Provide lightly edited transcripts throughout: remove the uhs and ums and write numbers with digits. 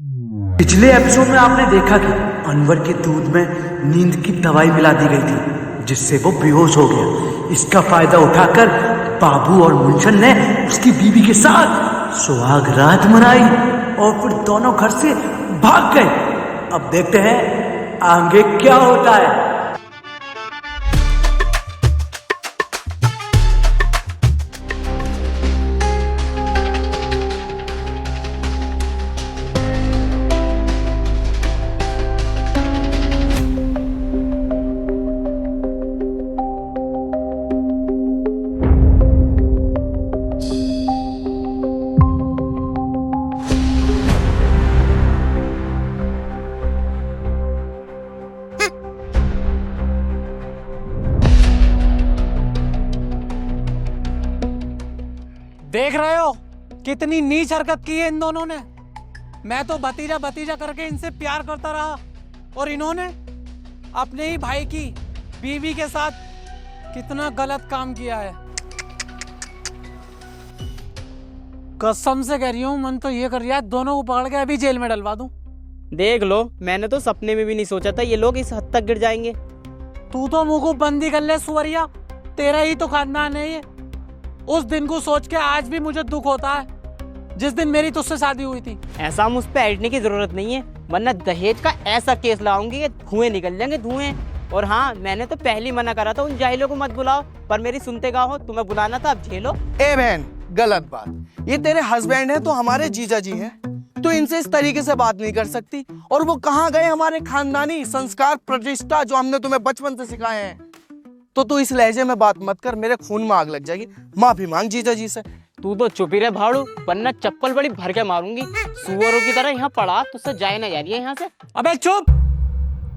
पिछले एपिसोड में आपने देखा कि अनवर के दूध में नींद की दवाई मिला दी गई थी जिससे वो बेहोश हो गया। इसका फायदा उठाकर बाबू और मुंशन ने उसकी बीवी के साथ सुहाग रात मनाई और फिर दोनों घर से भाग गए। अब देखते हैं आगे क्या होता है। देख रहे हो कितनी नीच हरकत की है इन दोनों ने। मैं तो भतीजा भतीजा करके इनसे प्यार करता रहा और इन्होंने अपने ही भाई की बीवी के साथ कितना गलत काम किया है। कसम से कह रही हूँ, मन तो ये कर रहा है दोनों को पकड़ के अभी जेल में डलवा दूं। देख लो, मैंने तो सपने में भी नहीं सोचा था ये लोग इस हद तक गिर जाएंगे। तू तो मुंह को बंदी कर ले सुवरिया, तेरा ही तो खानदान है ये। उस दिन को सोच के आज भी मुझे दुख होता है जिस दिन मेरी तुझसे शादी हुई थी। ऐसा मुझ पे ऐडने की जरूरत नहीं है, वरना दहेज का ऐसा केस लाऊंगी कि धुएं निकल जाएंगे धुएं। और हाँ, मैंने तो पहले मना करा था उन जाहिलों को मत बुलाओ, पर मेरी सुनते का हो, तुम्हें बुलाना था, अब झेलो। ए बहन, गलत बात। ये तेरे हस्बैंड है तो हमारे जीजा जी हैं, तो इनसे इस तरीके से बात नहीं कर सकती। और वो कहाँ गए हमारे खानदानी संस्कार प्रतिष्ठा जो हमने तुम्हें बचपन से सिखाए हैं। तो तू इस लहजे में बात मत कर, मेरे खून में आग लग जाएगी। माफी मांग जीजा जी से। तू तो चुप ही रहे भाड़ू, वरना चप्पल बड़ी भर के मारूंगी। सुअरों की तरह यहाँ पड़ा, तुझसे जाए ना जा रही है यहाँ से। अबे चुप,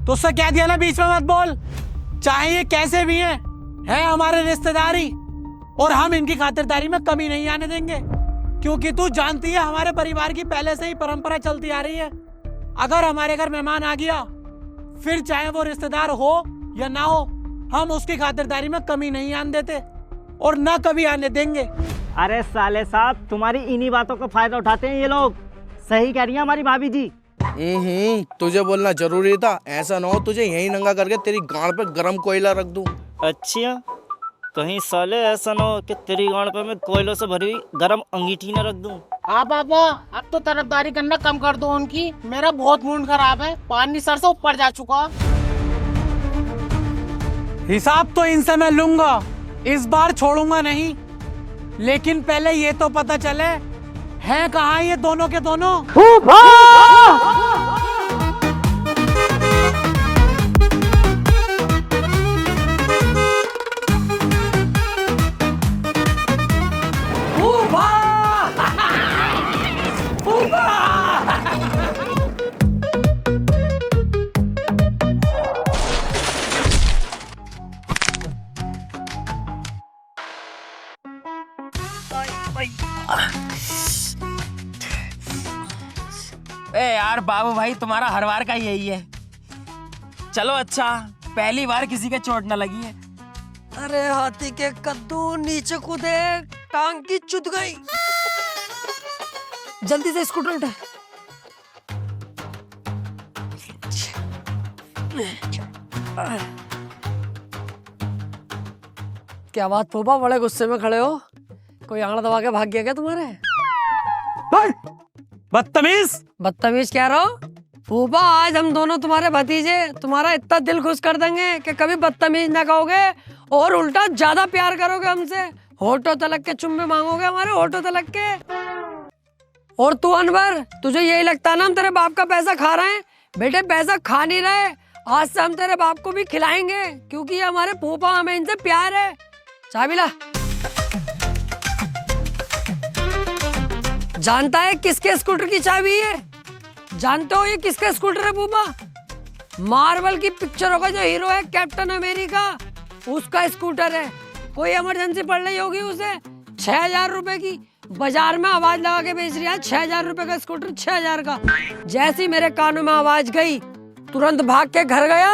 तुझसे कह दिया ना बीच में मत बोल। चाहे ये कैसे भी हैं, है हमारे रिश्तेदारी और हम इनकी खातिरदारी में कमी नहीं आने देंगे। क्योंकि तू जानती है हमारे परिवार की पहले से ही परंपरा चलती आ रही है। अगर हमारे घर मेहमान आ गया, फिर चाहे वो रिश्तेदार हो या ना हो, हम उसकी खातिरदारी में कमी नहीं आने देते और ना कभी आने देंगे। अरे साले साहब, तुम्हारी इन्हीं बातों का फायदा उठाते हैं ये लोग। सही कह रही है हमारी भाभी जी। तुझे बोलना जरूरी था। ऐसा ना हो तुझे यहीं नंगा करके तेरी गांड पे गरम कोयला रख दूं। अच्छा, कहीं साले ऐसा ना हो कि तेरी गांड पे मैं कोयलों से भरी हुई गरम अंगीठी न रख दूं। हाँ पापा, अब तो तरफदारी करना कम कर दो उनकी। मेरा बहुत मूड खराब है, पानी सर से ऊपर जा चुका। हिसाब तो इनसे मैं लूंगा, इस बार छोड़ूंगा नहीं। लेकिन पहले ये तो पता चले हैं कहाँ ये दोनों के दोनों। ए यार बाबू भाई, तुम्हारा हर बार का यही है। चलो अच्छा, पहली बार किसी के चोट न लगी है। अरे हाथी के कद्दू नीचे कूदे, टांग की चुद गई। जल्दी से स्कूटर उठा। क्या बात फूफा, बड़े गुस्से में खड़े हो? कोई आंगड़ा दबा के भाग गया क्या तुम्हारे? बदतमीज बदतमीज कह रहा हो? फूफा, आज हम दोनों तुम्हारे भतीजे तुम्हारा इतना दिल खुश कर देंगे कि कभी बदतमीज ना कहोगे और उल्टा ज्यादा प्यार करोगे हमसे। होठों तलक के चुम्मे मांगोगे हमारे, होठों तलक के। और तू अनवर, तुझे यही लगता है ना हम तेरे बाप का पैसा खा रहे हैं? बेटे, पैसा खा नहीं रहे। आज से हम तेरे बाप को भी खिलाएंगे, क्योंकि ये हमारे फूफा, हमें इनसे प्यार है। चाबी ला। जानता है किसके स्कूटर की चाबी है? जानते हो ये किसका स्कूटर है फूफा? मार्वल की पिक्चरों का जो हीरो है कैप्टन अमेरिका, उसका स्कूटर है। कोई इमरजेंसी पड़ रही होगी उसे, 6,000 रुपए की बाजार में आवाज लगा के बेच रही है। 6,000 रुपए का स्कूटर, 6,000 का। जैसी मेरे कानों में आवाज गई, तुरंत भाग के घर गया,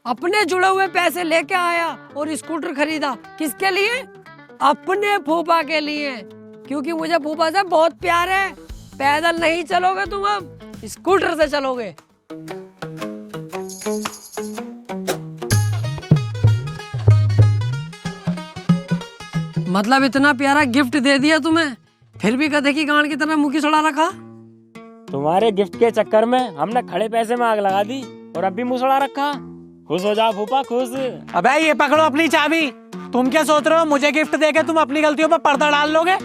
अपने जुड़े हुए पैसे लेके आया और स्कूटर खरीदा। किसके लिए? अपने फूफा के लिए, क्योंकि मुझे फूफा से बहुत प्यार है। पैदल नहीं चलोगे तुम अब, स्कूटर से चलोगे। मतलब इतना प्यारा गिफ्ट दे दिया तुम्हें, फिर भी गधे की गांड की तरह मुंह की सड़ा रखा। तुम्हारे गिफ्ट के चक्कर में हमने खड़े पैसे में आग लगा दी और अब भी मुसड़ा रखा। खुश हो जाओ फूफा, खुश। अबे ये पकड़ो अपनी चाबी। तुम क्या सोच रहे हो मुझे गिफ्ट देके तुम अपनी गलतियों पर पर्दा डाल लोगे?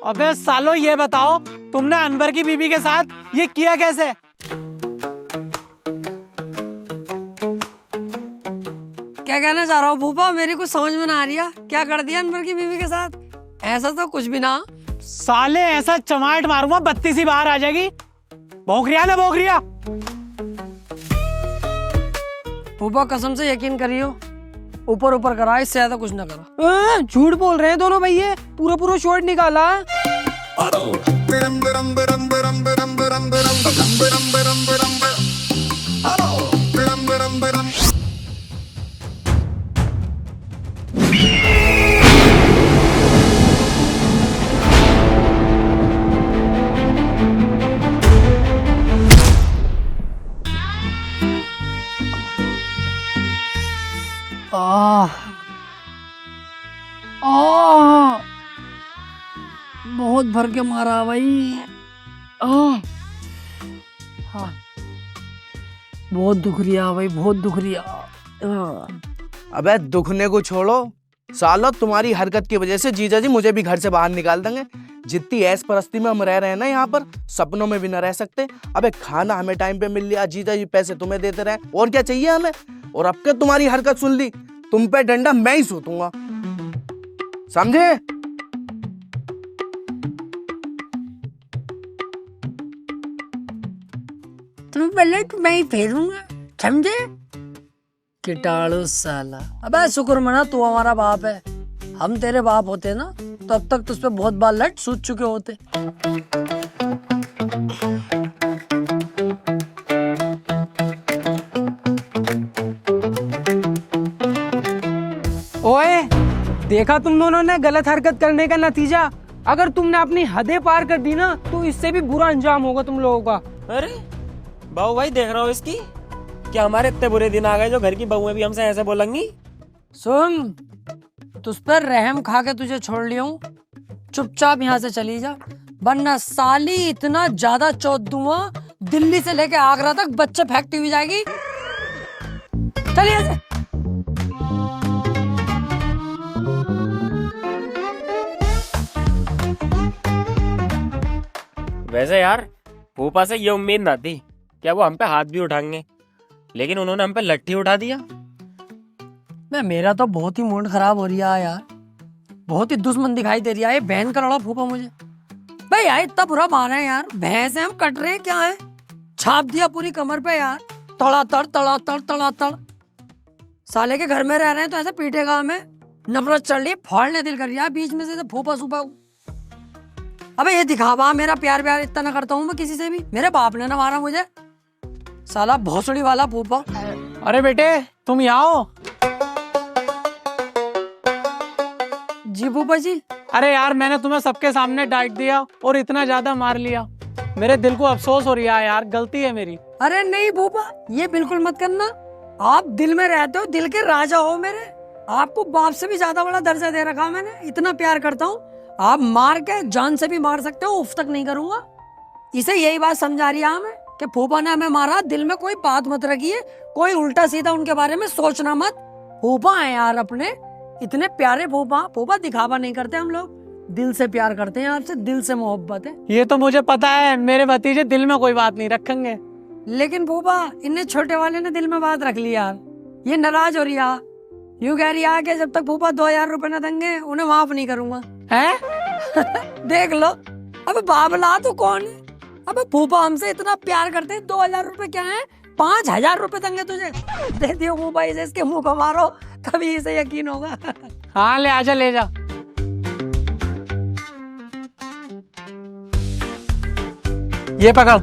अबे सालो ये बताओ तुमने अनवर की बीबी के साथ ये किया कैसे? क्या कहना चाह रहा हो फूफा? मेरी कुछ समझ में ना आ रही है। क्या कर दिया अनवर की बीवी के साथ? ऐसा तो कुछ भी ना। साले ऐसा चमाट मारूंगा बत्ती सी बाहर आ जाएगी। भौंकरिया ना भौंकरिया। फूफा कसम से यकीन करियो, ऊपर ऊपर करा, इससे ज्यादा कुछ ना करा। झूठ बोल रहे हैं दोनों भैया, पूरा पूरा शॉट निकाला। बहुत भर के मारा भाई। बहुत दुख रिया भाई, बहुत दुख रिया। अबे दुखने को छोड़ो सालो, तुम्हारी हरकत की वजह से जीजा जी मुझे भी घर से बाहर निकाल देंगे। जितनी ऐश परस्ती में हम रह रहे हैं ना यहाँ पर, सपनों में भी न रह सकते। अबे खाना हमें टाइम पे मिल लिया, जीजा जी पैसे तुम्हें देते रहे, और क्या चाहिए हमें? और अब के तुम्हारी हरकत सुन ली, तुम पे डंडा मैं ही सूतूंगा, समझे? तुम पहले तो मैं ही फेरूंगा, समझे? कीटाणु साला। अबे शुक्र मना तू हमारा बाप है। हम तेरे बाप होते ना तो अब तक तुझ पे बहुत बार लट सूझ चुके होते। ओए देखा तुम दोनों ने गलत हरकत करने का नतीजा। अगर तुमने अपनी हदें पार कर दी ना तो इससे भी बुरा अंजाम होगा तुम लोगों का। अरे बाबू भाई देख रहा हो इसकी, क्या हमारे इतने बुरे दिन आ गए जो घर की बहुएं भी हमसे ऐसे बोलेंगी? सुन, तुझ पर रहम खा के तुझे छोड़ लिया हूँ, चुपचाप यहाँ से चली जा, वरना साली इतना ज्यादा चौथ दूंगा दिल्ली से लेके आगरा तक बच्चे फेंकती हुई जाएगी। चल यहाँ से। वैसे यार फूफा से ये उम्मीद ना थी क्या वो हम पे हाथ भी उठाएंगे, लेकिन उन्होंने हम पे लट्ठी उठा दिया। मैं मेरा तो बहुत ही मूड खराब हो रहा है यार, बहुत ही दुश्मन दिखाई दे रहा है बहन का लड़ा फूफा मुझे। भाई यार इतना बुरा मारा है यार, भैंस है हम कट रहे हैं क्या है? छाप दिया पूरी कमर पे यार, तड़ा तड़ तड़ा तड़ तड़ा तड़। साले के घर में रह रहे हैं तो ऐसे पीटेगा हमें, नफरत चढ़ रही है, फाड़ने दिल कर रहा है बीच में से फूफा सूफा। अबे ये दिखावा, मेरा प्यार प्यार इतना ना करता हूँ मैं किसी से भी, मेरे बाप ने ना मारा मुझे, साला भोसड़ी वाला फूफा। अरे बेटे तुम यहाँ हो। जी फूफा जी। अरे यार मैंने तुम्हें सबके सामने डांट दिया और इतना ज्यादा मार लिया, मेरे दिल को अफसोस हो रहा है यार, गलती है मेरी। अरे नहीं फूफा, ये बिल्कुल मत करना। आप दिल में रहते हो, दिल के राजा हो मेरे, आपको बाप से भी ज्यादा बड़ा दर्जा दे रखा मैंने, इतना प्यार करता हूँ। आप मार के जान से भी मार सकते हो, उफ तक नहीं करूंगा। इसे यही बात समझा रही है हमें कि फूफा ने हमें मारा, दिल में कोई बात मत रखिए, कोई उल्टा सीधा उनके बारे में सोचना मत। फूफा है यार अपने, इतने प्यारे फूफा। फूफा दिखावा नहीं करते हम लोग, दिल से प्यार करते हैं आपसे, दिल से मोहब्बत है। ये तो मुझे पता है, मेरे भतीजे दिल में कोई बात नहीं रखेंगे। लेकिन फूफा इन्हें छोटे वाले ने दिल में बात रख ली यार, ये नाराज हो रही है, यूं कह रही है कि जब तक फूफा 2000 रुपए न देंगे उन्हें माफ नहीं करूंगा। हैं? देख लो, अब बाबला तो कौन है? अब फूफा हमसे इतना प्यार करते हैं, 2000 रुपए क्या है, 5000 रुपए देंगे तुझे, दे दियो फूफा इसे, इसके मुंह को मारो तभी इसे यकीन होगा। हाँ ले आजा, ले जा। ये पकड़।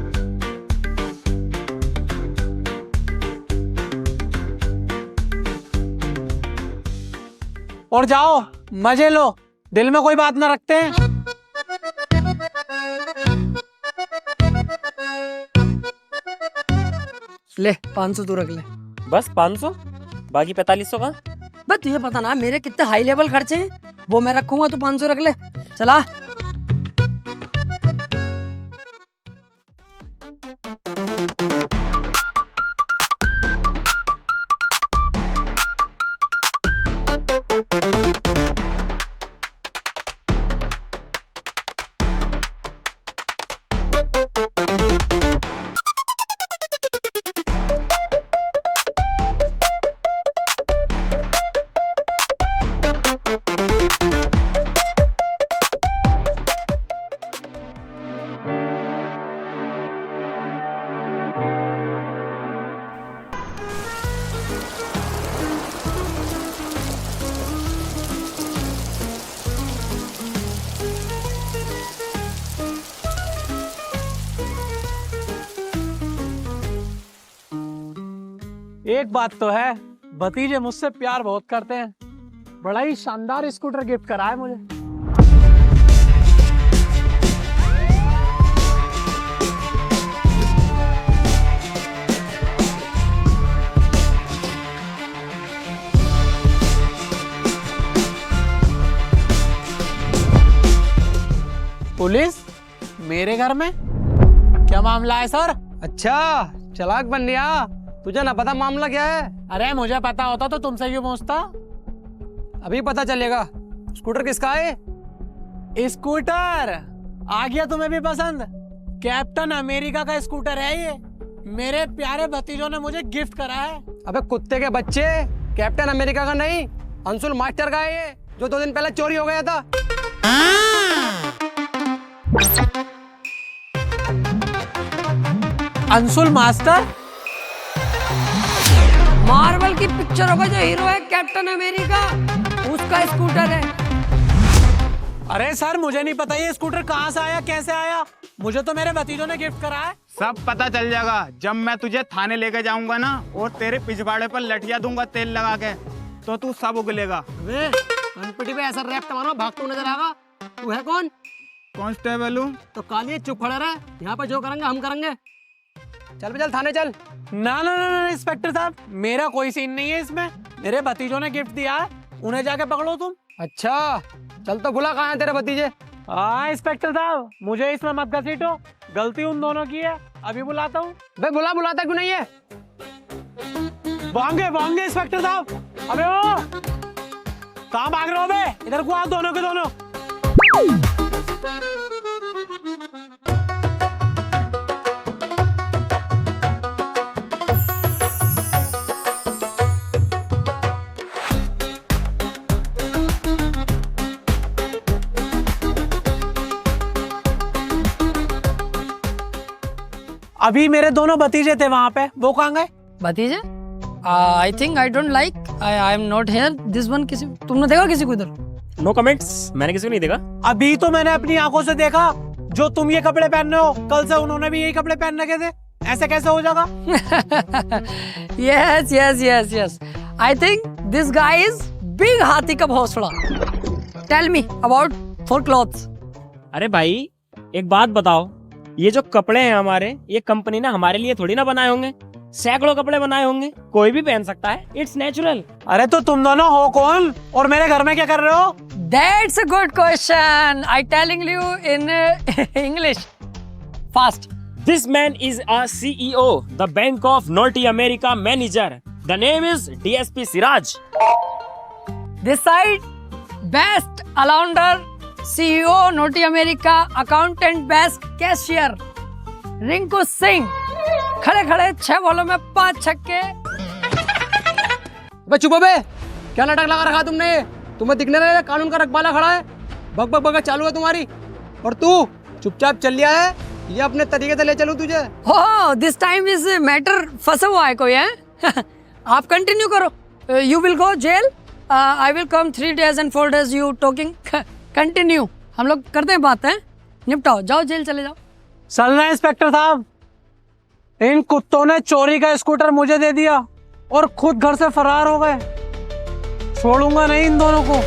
और जाओ मजे लो, दिल में कोई बात ना रखते हैं। ले 500 तू रख ले। बस 500? बाकी 4500 का? बस तुझे पता ना मेरे कितने हाई लेवल खर्चे हैं, वो मैं रखूंगा, तू 500 रख ले। चला। एक बात तो है, भतीजे मुझसे प्यार बहुत करते हैं। बड़ा ही शानदार स्कूटर गिफ्ट करा है मुझे। पुलिस मेरे घर में? क्या मामला है सर? अच्छा चालाक बन गया, तुझे ना पता मामला क्या है? अरे मुझे पता होता तो तुमसे क्यों पूछता? अभी पता चलेगा। स्कूटर किसका है? स्कूटर आ गया तुम्हें भी पसंद? कैप्टन अमेरिका का स्कूटर है ये। मेरे प्यारे भतीजों ने मुझे गिफ्ट करा है। अबे कुत्ते के बच्चे, कैप्टन अमेरिका का नहीं, अंशुल मास्टर का है ये, जो 2 दिन पहले चोरी हो गया था। अंशुल मास्टर? मार्वल की पिक्चरों का जो हीरो है कैप्टन अमेरिका, उसका स्कूटर है। अरे सर मुझे नहीं पता ये स्कूटर कहाँ से आया, कैसे आया। मुझे तो मेरे भतीजों ने गिफ्ट करा है। सब पता चल जाएगा जब मैं तुझे थाने लेके जाऊंगा ना, और तेरे पिछवाड़े पर लठिया दूंगा तेल लगा के, तो तू सब उगलेगा। वे कनपटी पे ऐसा रैप मारो, भागतू नजर आएगा। तू है कौन? कांस्टेबल हूँ। तो काली चुप खड़ा रहा, यहाँ पे जो करेंगे हम करेंगे। चल चल थाने चल। ना ना ना ना इंस्पेक्टर साहब, मेरा कोई सीन नहीं है इसमें। मेरे भतीजों ने गिफ्ट दिया है, उन्हें जाके पकड़ो तुम। अच्छा चल, तो बुला कहाँ है तेरे भतीजे? हाँ इंस्पेक्टर साहब, मुझे इसमें मत घसीटो, गलती उन दोनों की है। अभी बुलाता हूँ। बे बुलाता क्यों नहीं है? भागेंगे इंस्पेक्टर साहब। अबे ओ कहाँ भाग रहे हो बे? इधर को आओ दोनों के दोनों। अभी मेरे दोनों भतीजे थे वहां पे, वो कहाँ गए? भतीजे? I think I don't like, I am not here this one. किसी तुमने देखा किसी को इधर? नो कमेंट्स, मैंने किसी को नहीं देखा। अभी तो मैंने अपनी आंखों से देखा, जो तुम ये कपड़े पहन रहे हो, कल से उन्होंने भी यही कपड़े पहन रखे थे। ऐसे कैसे हो जाएगा? Yes yes yes yes, I think this guy is big हाथी का भौसड़ा। Tell me about for clothes. अरे भाई एक बात बताओ, ये जो कपड़े हैं हमारे, ये कंपनी ने हमारे लिए थोड़ी ना बनाए होंगे। सैकड़ों कपड़े बनाए होंगे, कोई भी पहन सकता है, इट्स नेचुरल। अरे तो तुम दोनों हो कौन और मेरे घर में क्या कर रहे हो? That's a good question. I telling you in English. Fast. This man is a CEO, the Bank of North America manager. The name is DSP Siraj. This side, best allounder, CEO North America, accountant, best cashier, Rinku Singh. खड़े खड़े 6 बॉलों में 5 छक्के। बे चुप बे, क्या नाटक लगा रखा तुमने? तुम्हें दिखने रहा है कानून का रखवाला खड़ा है, बक बक बक चालू है तुम्हारी। और तू चुपचाप चल लिया है, ये अपने तरीके से ले चलूं तुझे? हो दिस टाइम इज मैटर फंसा हुआ है कोई है? आप कंटिन्यू करो। You will go jail, I will come 3 days and 4 days you talking. Continue, हम लोग करते हैं बात है, निपटाओ, जाओ जेल चले जाओ। चल रहे इंस्पेक्टर साहब, इन कुत्तों ने चोरी का स्कूटर मुझे दे दिया और खुद घर से फरार हो गए। छोड़ूंगा नहीं इन दोनों को।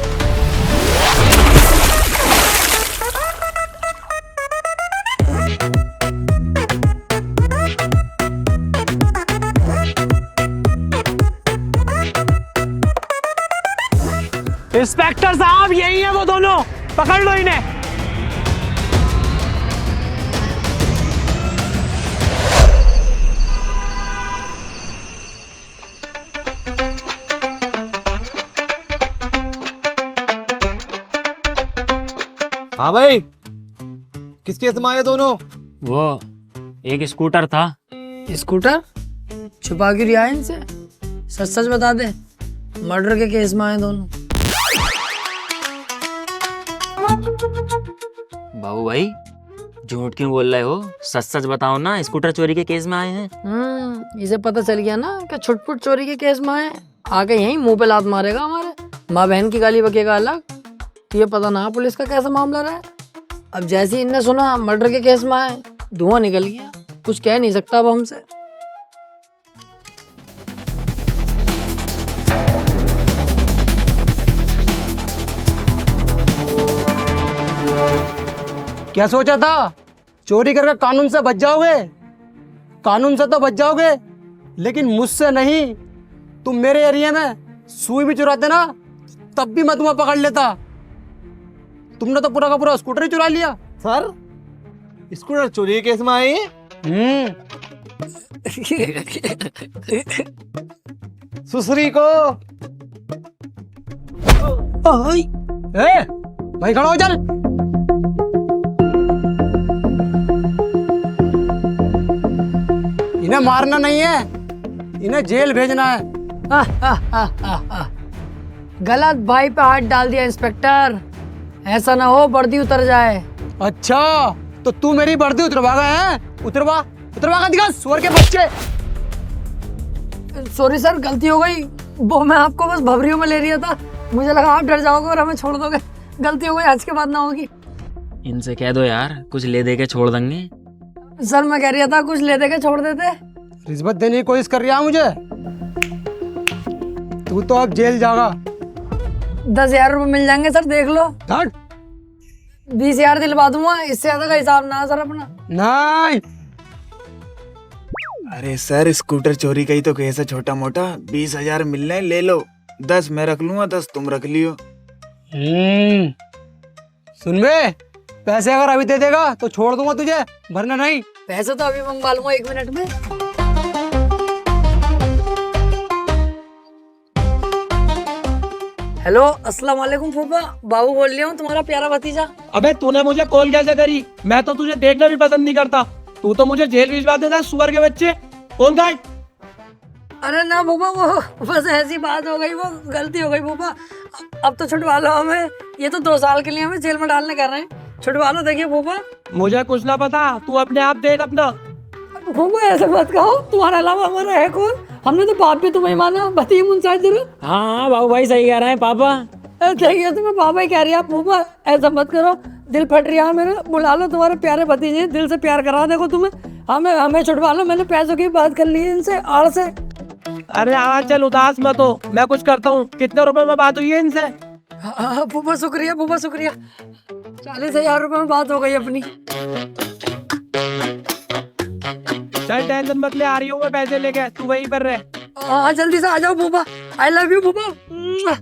इंस्पेक्टर साहब यही है वो दोनों, पकड़ लो इन्हें। हाँ भाई, किस केस में आए दोनों? वो एक स्कूटर था। स्कूटर छुपा के रिया इनसे, सच सच बता दे, मर्डर के केस में आए दोनों। बाबू भाई झूठ क्यों बोल रहे हो? सच सच बताओ ना, स्कूटर चोरी के केस में आए हैं। इसे पता चल गया ना कि छुटपुट चोरी के केस में आए, आके यहीं मुंह पे लात मारेगा हमारे, माँ बहन की गाली बकेगा अलग। तो ये पता ना पुलिस का कैसा मामला रहा है। अब जैसे ही इनने सुना मर्डर के केस में आए, धुआं निकल गया, कुछ कह नहीं सकता अब हमसे। क्या सोचा था? चोरी करके कानून से बच जाओगे? कानून से तो बच जाओगे, लेकिन मुझसे नहीं। तुम मेरे एरिया में सुई भी चुराते ना, तब भी मैं तुम्हें पकड़ लेता। तुमने तो पूरा का पूरा स्कूटर ही चुरा लिया। सर, स्कूटर चोरी के केस में आए? सुसरी को भाई खड़ा हो, चल। इन्हें मारना नहीं है, इन्हें जेल भेजना है। गलत भाई पे हाथ डाल दिया इंस्पेक्टर, ऐसा ना हो वर्दी उतर जाए। अच्छा, तो तू मेरी वर्दी उतरवा गया है? उतरवा का दिखा, सुअर के बच्चे। सॉरी सर, गलती हो गई। वो मैं आपको बस भवरियों में ले रहा था, मुझे लगा आप डर जाओगे और हमें छोड़ दोगे। गलती हो गई, आज के बाद ना होगी। इनसे कह दो यार, कुछ ले दे के छोड़ देंगे। सर मैं कह रहा था कुछ ले दे के छोड़ देते। रिश्वत देने की कोशिश कर रहा है मुझे। तू तो अब जेल जाएगा। 10,000 रुपये मिल जाएंगे सर, देख लो। 20,000 दिलवा दूंगा, इससे ज्यादा का हिसाब ना सर अपना। नहीं, अरे सर, स्कूटर चोरी का ही तो केस है छोटा मोटा। 20,000 मिलने, ले लो। 10 मैं रख लूंगा, 10 तुम रख लियो। सुन बे, पैसे अगर अभी दे देगा तो छोड़ दूंगा तुझे, वरना नहीं। पैसे तो अभी मंगवा लूंगा 1 मिनट में। हेलो, अस्सलाम वालेकुम फूफा, बाबू बोल रहा हूँ, तुम्हारा प्यारा भतीजा। अबे तूने मुझे कॉल कैसे करी? मैं तो तुझे देखना भी पसंद नहीं करता, तू तो मुझे जेल भिजवा देता, सुअर के बच्चे। कौन था? अरे ना फूफा, वो बस ऐसी बात हो गई, वो गलती हो गई फूफा। अब तो छुटवा लो हमें, ये तो 2 साल के लिए हमें जेल में डालने कर रहे हैं। छुटवा लो, देखिए फूफा। मुझे कुछ ना पता, तू अपने आप देख अपना। फूफा ऐसे मत कहो, तुम्हारे अलावा हमारा है कौन? हमने तो बाप भी तुम्हें माना, बताइए मुंसाज जरूर। हाँ बाबू भाई सही कह रहे हैं पापा। देखिए तुम्हें पापा ही कह रही है फूफा, ऐसा मत करो, दिल फट रहा है मेरा। बुला लो तुम्हारे प्यारे भतीजे, दिल से प्यार करा देखो तुम्हें। हमें छुटवा लो, मैंने पैसों की बात कर ली है इनसे, आड़ से। अरे हाँ चल, उदास मत हो, मैं कुछ करता हूँ। कितने रुपए में बात हुई है इनसे? हाँ फूफा शुक्रिया, फूफा शुक्रिया। 40,000 रुपए में बात हो गई अपनी। चल टेंशन मत ले, आ रही हूँ मैं पैसे लेके, तू वहीं पर रह। हाँ जल्दी से आ जाओ फूफा, आई लव यू फूफा।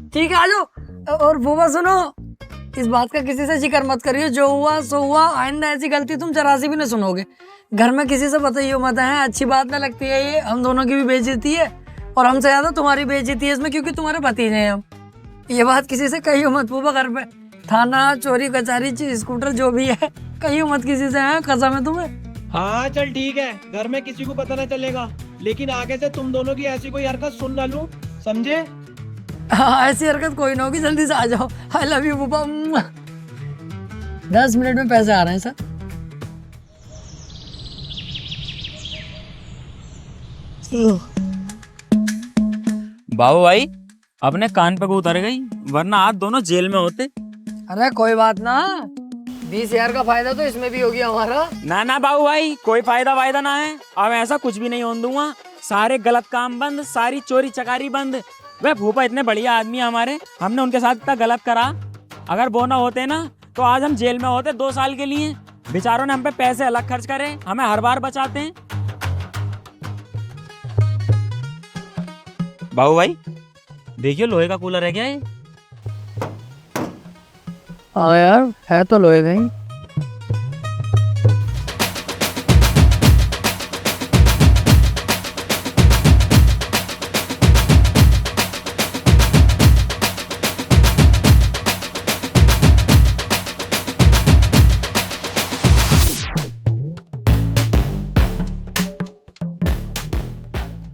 ठीक है आ जाओ। और फूफा सुनो, इस बात का किसी से जिक्र मत करियो, जो हुआ सो हुआ। आइंदा ऐसी गलती तुम जरा सी भी न सुनोगे। घर में किसी से बताइयो मत, है अच्छी बात न लगती है ये। हम दोनों की भी बेइज्जती है और हमसे ज्यादा तुम्हारी बेइज्जती है इसमें, क्योंकि तुम्हारे भतीजे हैं हम। ये बात किसी से कहियो मत फूफा, घर पे थाना, चोरी कचहरी, स्कूटर जो भी है, कहियो मत किसी से, है कसम है तुम्हें। हाँ चल ठीक है, घर में किसी को पता ना चलेगा, लेकिन आगे से तुम दोनों की ऐसी कोई हरकत सुन ना लूं, समझे? हाँ ऐसी हरकत कोई ना होगी, जल्दी से आ जाओ। आई लव यू फूफा। 10 मिनट में पैसे आ रहे हैं सर। बाबू भाई अपने कान पे को उतर गई, वरना आज दोनों जेल में होते। अरे कोई बात ना, 20,000 का फायदा तो इसमें भी हो गया हमारा। ना ना बाबू भाई, कोई फायदा ना है। अब ऐसा कुछ भी नहीं होने दूंगा। सारे गलत काम बंद, सारी चोरी चकारी बंद। वे फूफा इतने बढ़िया आदमी है हमारे, हमने उनके साथ इतना गलत करा। अगर वो ना होते ना तो आज हम जेल में होते 2 साल के लिए। बेचारों ने हम पे पैसे अलग खर्च करे, हमें हर बार बचाते हैं। बाबू भाई देखियो, लोहे का कूलर है क्या ये? हाँ यार, है तो लोहे का ही।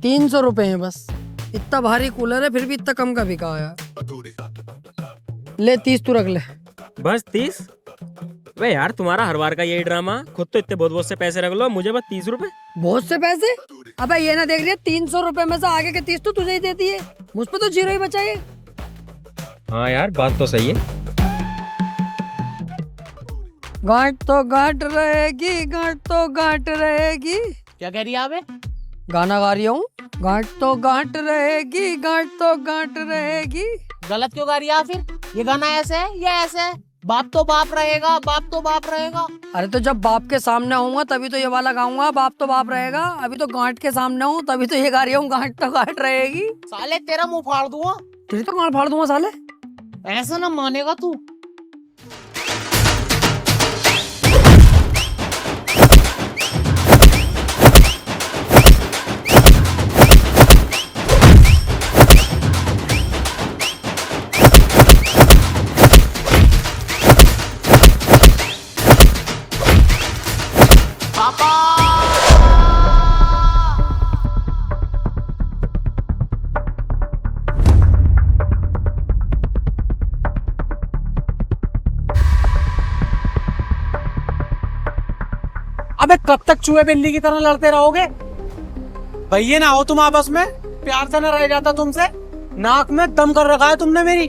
₹300 है बस। इतना भारी कूलर है फिर भी इतना कम का बिका यार। ले 30 तू रख ले। बस 30? वे यार तुम्हारा हर बार का यही ड्रामा, खुद तो इतने बहुत बहुत से पैसे रख लो, मुझे बस 30 रुपए। बहुत से पैसे? अबे ये ना देख रही है, ₹300 में से आगे के 30 तो तुझे ही देती है, मुझ पे तो 0 ही बचा है। हाँ यार बात तो सही है। गांठ तो गांठ रहेगी, गांठ तो गांठ रहेगी। क्या कह रही है आबे? गाना गा रही हूँ। गांठ तो गांठ रहेगी, गांठ तो गांठ रहेगी। गलत क्यों गा रही है फिर? ये गाना ऐसे है या ऐसे है? बाप तो बाप रहेगा, बाप तो बाप रहेगा। अरे तो जब बाप के सामने होऊंगा तभी तो ये वाला गाऊंगा, बाप तो बाप रहेगा। अभी तो गांठ के सामने हूँ तभी तो ये गा रही हूँ, गांठ तो गांठ रहेगी। साले तेरा मुंह फाड़ दूंगा। तेरी तो गांठ फाड़ दूंगा साले। ऐसा ना मानेगा तू। अबे कब तक चूहे बिल्ली की तरह लड़ते रहोगे? भैया ना हो तुम आपस में, प्यार से न रह जाता तुमसे। नाक में दम कर रखा है तुमने मेरी।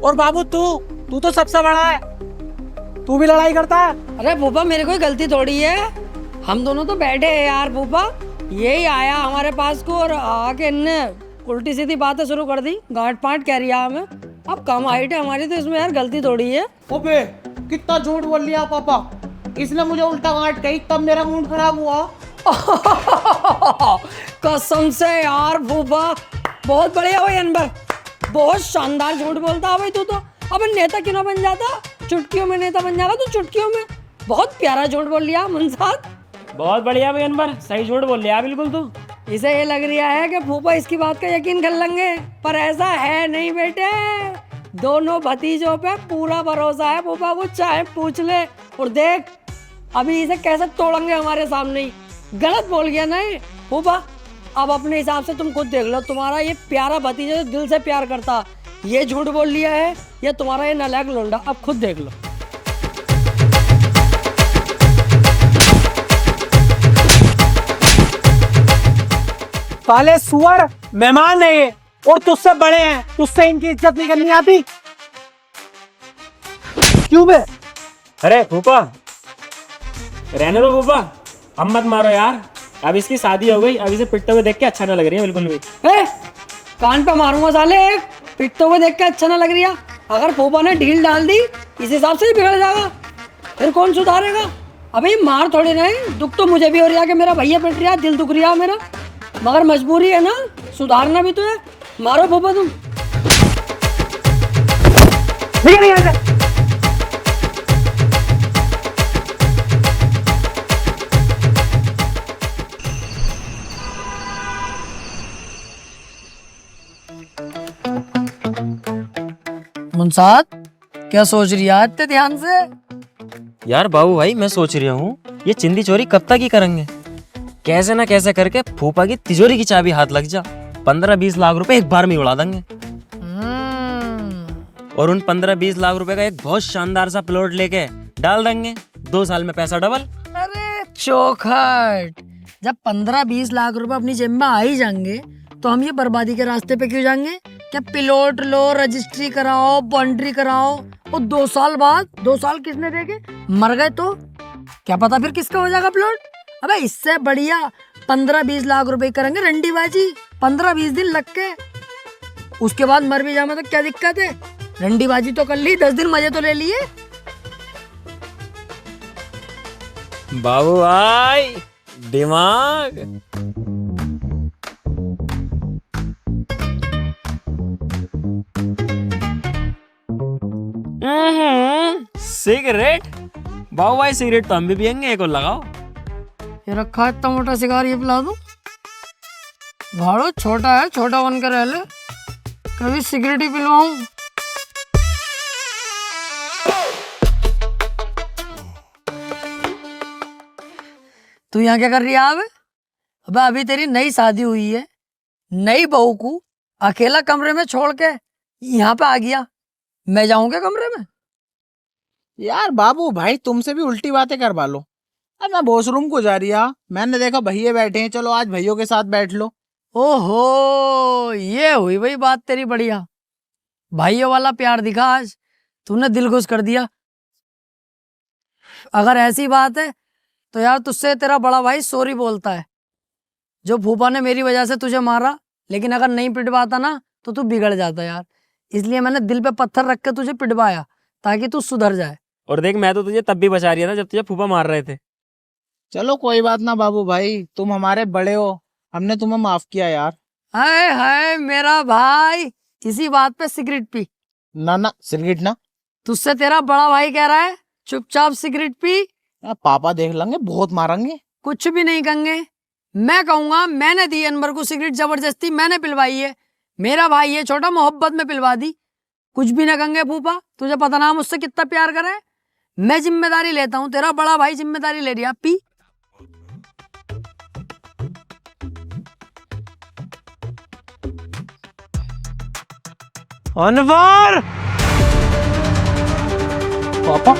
और बाबू तू तो सबसे बड़ा है, तू भी लड़ाई करता है। अरे भूपा मेरी कोई गलती थोड़ी है, हम दोनों तो बैठे हैं यार। भूपा यही आया हमारे पास को और आके इनने उल्टी सीधी बातें शुरू कर दी, गांठ पांठ कह रही है हमें। अब कम हाइट है हमारी तो इसमें यार गलती थोड़ी है। ओबे कितना झूठ बोल लिया पापा, इसने मुझे उल्टा गांठ कही तब मेरा मूड खराब हुआ। कसम से यार भूपा, बहुत बढ़िया भाई अनवर, बहुत शानदार झूठ बोलता है भाई तू तो। अब नेता क्यों ना बन जाता, चुटकियों में नेता बन जाएगा तू, चुटकियों में। बहुत प्यारा झूठ बोल लिया मुंसाद। बहुत बढ़िया भाई अनवर, सही झूठ बोल लिया बिल्कुल तू। इसे ये लग रहा है कि फूफा इसकी बात का यकीन कर लेंगे, पर ऐसा है नहीं बेटे। दोनों भतीजों पे पूरा भरोसा है फूफा को, चाहे पूछ ले। और देख अभी इसे कैसे तोड़ेंगे हमारे सामने ही। गलत बोल गया नहीं फूफा, अब अपने हिसाब से तुम खुद देख लो। तुम्हारा ये प्यारा भतीजा जो दिल से प्यार करता, ये झूठ बोल लिया है, या तुम्हारा ये नालायक लोंडा, अब खुद देख लो। साले सुअर, मेहमान है ये और तुझसे बड़े हैं, तुझसे इनकी इज्जत नहीं करनी आती क्यों बे? अरे फूफा रहने दो फूफा, अब मत मारो यार। अब इसकी शादी हो गई, अब इसे पिटते हुए देख के अच्छा ना लग रही है बिल्कुल भी। कान पे मारूंगा साले, पिटते हुए देख के अच्छा ना लग रही है। अगर फूफा ने ढील डाल दी इस हिसाब से ही बिगड़ जाएगा, फिर कौन सुधारेगा? अभी मार थोड़ी नहीं, दुख तो मुझे भी हो रहा है कि मेरा भैया पिट रहा है, दिल दुख रहा है मेरा, मगर मजबूरी है ना, सुधारना भी तो है। मारो फूफा तुम। नहीं मुंसाद क्या सोच रही है इतने ध्यान से? यार बाबू भाई मैं सोच रहा हूँ ये चिंदी चोरी कब तक ही करेंगे, कैसे ना कैसे करके फूफा की तिजोरी की चाबी हाथ लग जा, 15-20 लाख रुपए एक बार में उड़ा देंगे। और उन 15-20 लाख रुपए का एक बहुत शानदार सा प्लॉट लेके डाल देंगे, 2 साल में पैसा डबल। अरे चौखट, जब 15-20 लाख रुपए अपनी जेब में आ ही जाएंगे तो हम ये बर्बादी के रास्ते पे क्यों जाएंगे? क्या प्लॉट लो, रजिस्ट्री कराओ, बाउंड्री कराओ, और 2 साल बाद, 2 साल किसने देखे? मर गए तो क्या पता फिर किसका हो जाएगा प्लॉट। अबे इससे बढ़िया 15-20 लाख रुपए करेंगे रंडीबाजी, 15-20 दिन लग के, उसके बाद मर भी जाए तो क्या दिक्कत है? रंडीबाजी तो कर ली, 10 दिन मजे तो ले लिए। बाबू भाई दिमाग। सिगरेट? बाबू भाई सिगरेट तो हम भी पियेंगे, एक और लगाओ। ये रखा है इतना मोटा सिगार, ये पिला दूं? भाड़ो छोटा है, छोटा बन कर रह ले, कभी सिगरेट ही पिलवाऊं। तू यहाँ क्या कर रही है अब? अबे अभी तेरी नई शादी हुई है, नई बहू को अकेला कमरे में छोड़ के यहाँ पे आ गया। मैं जाऊंगा कमरे में? यार बाबू भाई तुमसे भी उल्टी बातें करवा लो। अब मैं वॉशरूम को जा रही है, मैंने देखा भैया बैठे हैं, चलो आज भैयों के साथ बैठ लो। ओहो, ये हुई भाई बात तेरी बढ़िया। भाइयों वाला प्यार दिखा आज, तूने दिल खुश कर दिया। अगर ऐसी बात है तो यार तुझसे तेरा बड़ा भाई सॉरी बोलता है। जो फूफा ने मेरी वजह से तुझे मारा, लेकिन अगर नहीं पिटवाता ना तो तू बिगड़ जाता यार। इसलिए मैंने दिल पे पत्थर रख के तुझे पिटवाया ताकि तू सुधर जाए। और देख, मैं तो तुझे तब भी बचा रहा था जब तुझे फूफा मार रहे थे। चलो कोई बात ना बाबू भाई, तुम हमारे बड़े हो, हमने तुम्हें माफ किया यार। हाय हाय मेरा भाई, इसी बात पे सिगरेट पी। ना ना सिगरेट ना। तुझसे तेरा बड़ा भाई कह रहा है चुपचाप सिगरेट पी। पापा देख लेंगे, बहुत मारेंगे। कुछ भी नहीं कहेंगे, मैं कहूंगा मैंने दी अनवर को सिगरेट, जबरदस्ती मैंने पिलवाई है। मेरा भाई है छोटा, मोहब्बत में पिलवा दी। कुछ भी ना कहेंगे फूफा, तुझे पता ना मुझसे कितना प्यार करे। मैं जिम्मेदारी लेता हूँ, तेरा बड़ा भाई जिम्मेदारी ले रहा। पी। अनवर! पापा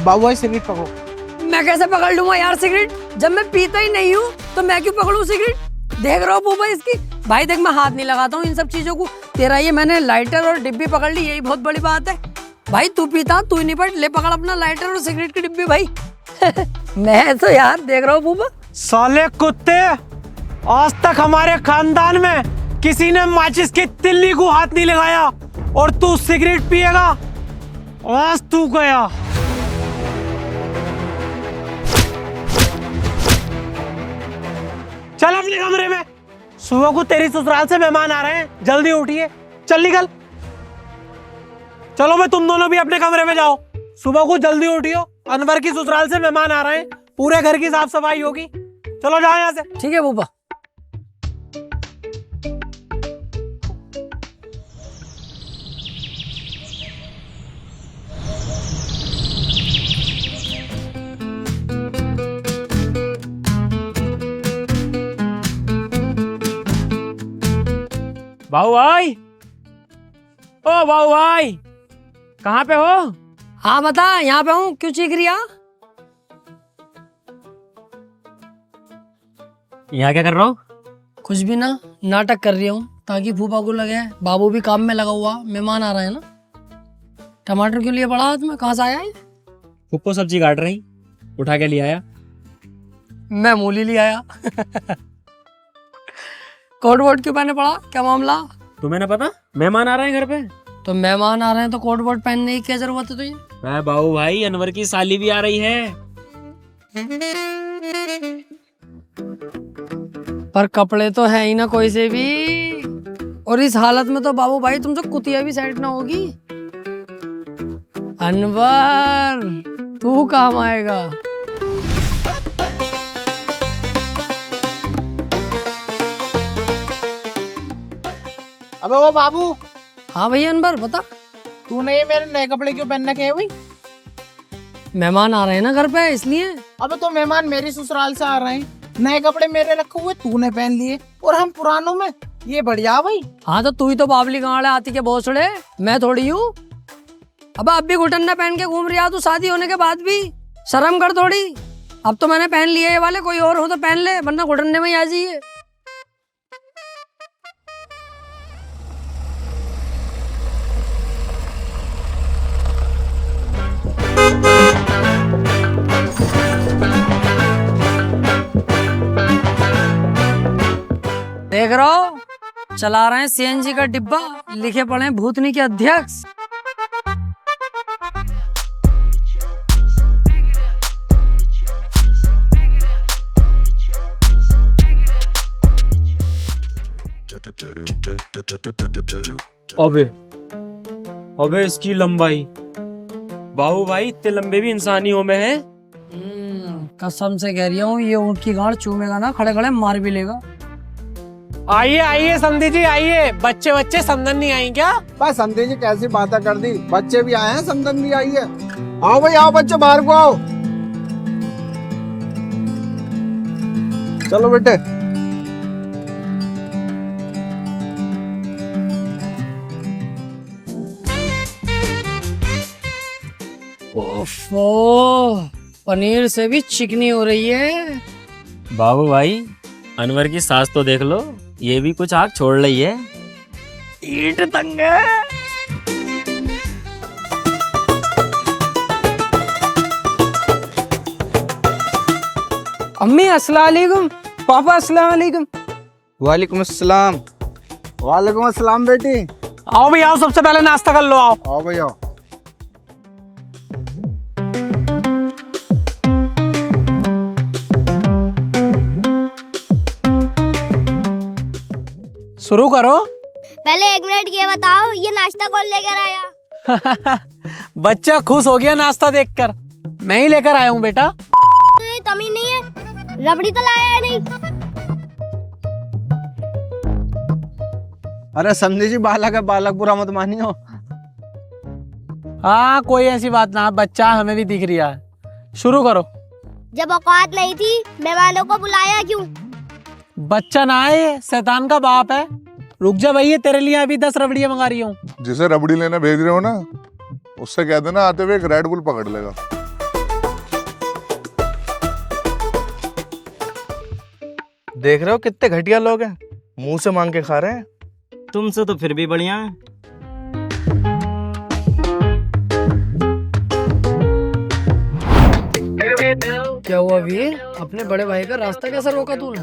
बाबू भाई सिगरेट पकड़ो। मैं कैसे पकड़ लूंगा यार सिगरेट, जब मैं पीता ही नहीं हूँ तो मैं क्यों पकड़ूं सिगरेट? देख रहा हो फूफा इसकी। भाई देख, मैं हाथ नहीं लगाता हूँ इन सब चीजों को। तेरा ये मैंने लाइटर और डिब्बी पकड़ ली, यही बहुत बड़ी बात है। भाई तू पीता, तू ही नहीं पड़, ले पकड़ अपना लाइटर और सिगरेट की डिब्बी भाई। मैं तो यार देख रहा हूँ फूफा। साले कुत्ते, आज तक हमारे खानदान में किसी ने माचिस की तिल्ली को हाथ नहीं लगाया और तू सिगरेट पिएगा? आज तू गया। चल अपने कमरे में, सुबह को तेरी ससुराल से मेहमान आ रहे हैं, जल्दी उठिए, चल निकल। चलो मैं तुम दोनों भी अपने कमरे में जाओ, सुबह को जल्दी उठियो, अनवर की ससुराल से मेहमान आ रहे हैं, पूरे घर की साफ सफाई होगी। चलो जाओ यहाँ से। ठीक है फूफा। बाबू भाई, ओ बाबू भाई, कहाँ पे हो? हाँ बता, यहाँ पे हूँ, क्यों चीख रही है? यहाँ क्या कर रहा हो? कुछ भी ना, नाटक कर रही हूँ ताकि फूफा को लगे बाबू भी काम में लगा हुआ, मेहमान आ रहे हैं ना। टमाटर क्यों लिए पड़ा हाथ में, कहाँ से आया है? फूफो सब्जी काट रही, उठा के ले आया। मैं मूली ले आया। कोट वोट क्यों पहने पड़ा, क्या मामला? तुम्हें ना पता मेहमान आ रहे हैं घर पे? तो मेहमान आ रहे हैं तो कोट वोट पहनने की क्या जरूरत है तुझे? मैं बाबू भाई, अनवर की साली भी आ रही है। पर कपड़े तो है ही ना कोई से भी, और इस हालत में तो बाबू भाई तुमसे कुतिया भी साइड ना होगी। अनवर तू काम आएगा। अबे वो बाबू, हाँ भैया अनवर बता। तूने ये मेरे नए कपड़े क्यों पहन रखे हैं भाई? मेहमान आ रहे हैं ना घर पे, इसलिए। अबे तो मेहमान मेरी ससुराल से आ रहे हैं, नए कपड़े मेरे रखे हुए तूने पहन लिए और हम पुरानों में, ये बढ़िया भाई। हाँ तो तू ही तो बाबली गाँव आती के भोसड़े, मैं थोड़ी हूँ। अब भी घुटन्ना पहन के घूम रही तू, शादी होने के बाद भी शर्म कर थोड़ी। अब तो मैंने पहन लिए ये वाले, कोई और हो तो पहन ले, वरना घुटन्ने में ही आ जाइए। देख रहा हो, चला रहे हैं सीएनजी का डिब्बा, लिखे पड़े हैं भूतनी के अध्यक्ष। अबे अबे इसकी लंबाई, बाबू भाई इतने लंबे भी इंसानियों में है। कसम से कह रही हूँ ये ऊँट की गांड चूमेगा ना खड़े खड़े मार भी लेगा। आइए आइए समधी जी आइए। बच्चे बच्चे समधन नहीं आई क्या? बस समझे जी कैसी बातें कर दी, बच्चे भी आए हैं, समदन भी आई है। आओ भाई आओ बच्चे, बाहर को आओ। चलो बेटे। ओफो, पनीर से भी चिकनी हो रही है। बाबू भाई अनवर की सास तो देख लो, ये भी कुछ आग छोड़ रही है। ईट तंग है। अम्मी अस्सलाम वालेकुम, पापा अस्सलाम वालेकुम। वालेकुम अस्सलाम। वालेकुम अस्सलाम बेटी। आओ भाई आओ, सबसे पहले नाश्ता कर लो। आओ आओ भाई आओ। शुरू करो। पहले 1 मिनट ये बताओ, ये नाश्ता कौन लेकर आया? बच्चा खुश हो गया नाश्ता देखकर। मैं ही लेकर आया हूँ बेटा। तुझे तमीज नहीं है? रबड़ी तो लाया है नहीं? अरे समझे जी, बालक है बालक, बुरा मत मानियो। हाँ कोई ऐसी बात ना, बच्चा हमें भी दिख रहा है। शुरू करो। जब औकात नहीं थी मेहमानों को बुलाया क्यों? बच्चा ना है, शैतान का बाप है। रुक जा भैया, तेरे लिए अभी 10 रबड़ियाँ मंगा रही हूँ। जिसे रबड़ी लेने भेज रहे हो ना, उससे कह देना आते हुए एक रेड बुल पकड़ लेगा। देख रहे हो कितने घटिया लोग हैं, मुंह से मांग के खा रहे हैं। तुमसे तो फिर भी बढ़िया है। क्या हुआ वीर, अपने बड़े भाई का रास्ता कैसे रोका तूने?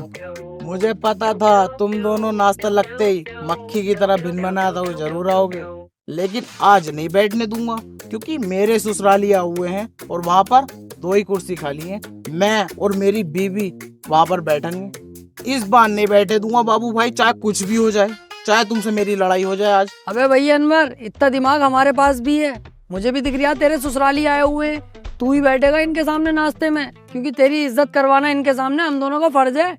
मुझे पता था तुम दोनों नाश्ता लगते ही मक्खी की तरह भिन बनाया था, वो जरूर आओगे। लेकिन आज नहीं बैठने दूंगा, क्योंकि मेरे ससुरालिया हुए हैं और वहाँ पर 2 ही कुर्सी खाली है। मैं और मेरी बीवी वहाँ पर बैठेंगे। इस बार नहीं बैठे दूंगा बाबू भाई, चाहे कुछ भी हो जाए, चाहे तुमसे मेरी लड़ाई हो जाए आज। अबे भैया अनवर, इतना दिमाग हमारे पास भी है। मुझे भी दिख रहा तेरे ससुराली आए हुए हैं, तू ही बैठेगा इनके सामने नाश्ते में, क्योंकि तेरी इज्जत करवाना इनके सामने हम दोनों का फर्ज है।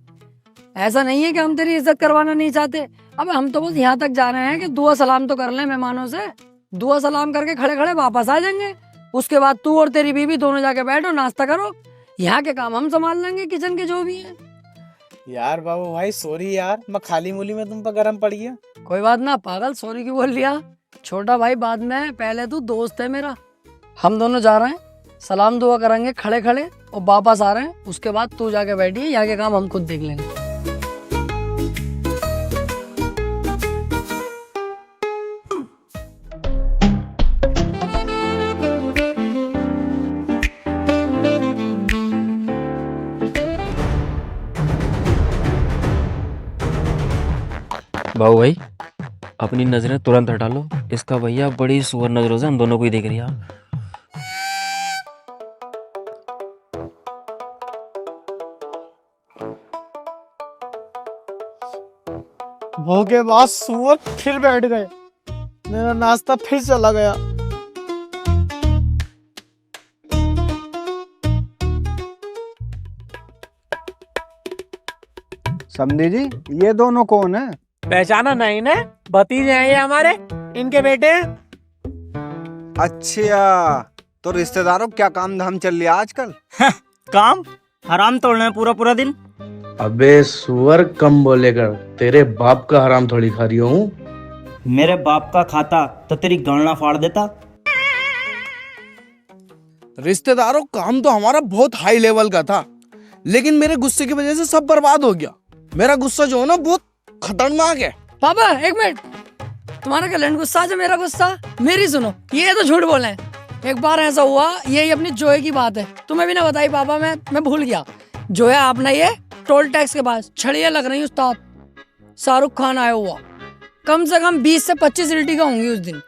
ऐसा नहीं है कि हम तेरी इज्जत करवाना नहीं चाहते। अब हम तो बस यहाँ तक जा रहे हैं कि दुआ सलाम तो कर लें मेहमानों से। दुआ सलाम करके खड़े खड़े वापस आ जाएंगे। उसके बाद तू और तेरी बीवी दोनों जाके बैठो, नाश्ता करो। यहाँ के काम हम संभाल लेंगे, किचन के जो भी है। यार बाबू भाई सॉरी यार, मैं खाली मूली में तुम पर गरम पड़ गया। कोई बात ना पागल, सॉरी क्यों बोल लिया? छोटा भाई बाद में, पहले तू दोस्त है मेरा। हम दोनों जा रहे हैं, सलाम दुआ करेंगे खड़े खड़े और वापस आ रहे हैं। उसके बाद तू जाके बैठिए, यहाँ के काम हम खुद देख लेंगे। बाबू भाई अपनी नजरें तुरंत हटा लो, इसका भैया बड़ी सुअर नजरों से हम दोनों को ही देख रही है। भोगे बाद सुअर फिर बैठ गए, मेरा नाश्ता फिर चला गया। समझे जी, ये दोनों कौन है? पहचाना नहीं ने? भतीजे हैं ये हमारे, इनके बेटे हैं। अच्छा, तो रिश्तेदारों क्या काम धाम चल रहा आजकल? काम हराम तोड़ना है पूरा पूरा दिन। अबे सुअर कम बोलेगा, तेरे बाप का हराम थोड़ी खा रही हूँ। मेरे बाप का खाता तो तेरी गणना फाड़ देता। रिश्तेदारों, काम तो हमारा बहुत हाई लेवल का था, लेकिन मेरे गुस्से की वजह से सब बर्बाद हो गया। मेरा गुस्सा जो है ना बहुत खतरनाक है। पापा एक मिनट, तुम्हारा क्या गुस्सा है मेरा गुस्सा? मेरी सुनो, ये तो झूठ बोले। एक बार ऐसा हुआ, यही अपनी जोए की बात है, तुम्हें भी ना बताई पापा, मैं भूल गया। जोया आपने ये टोल टैक्स के पास छड़ियाँ लग रही उस्ताद, शाहरुख खान आया हुआ, कम से कम 20 से 25 इल्टिगा होंगी उस दिन।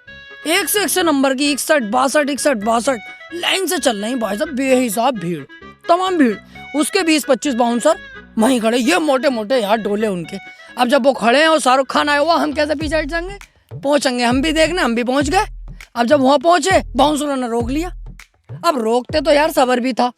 100 नंबर की 61 लाइन से चल रही भाई साहब, बेहिसाब भीड़, तमाम भीड़। उसके 20-25 बाउंसर वहीं खड़े, ये मोटे मोटे यार डोले उनके। अब जब वो खड़े हैं और शाहरुख खान आया हुआ, हम कैसे पीछे हट जाएंगे? पहुंचेंगे हम भी देखने, हम भी पहुंच गए। अब जब वहां पहुंचे बाउंसरों ने रोक लिया। अब रोकते तो यार सबर भी था,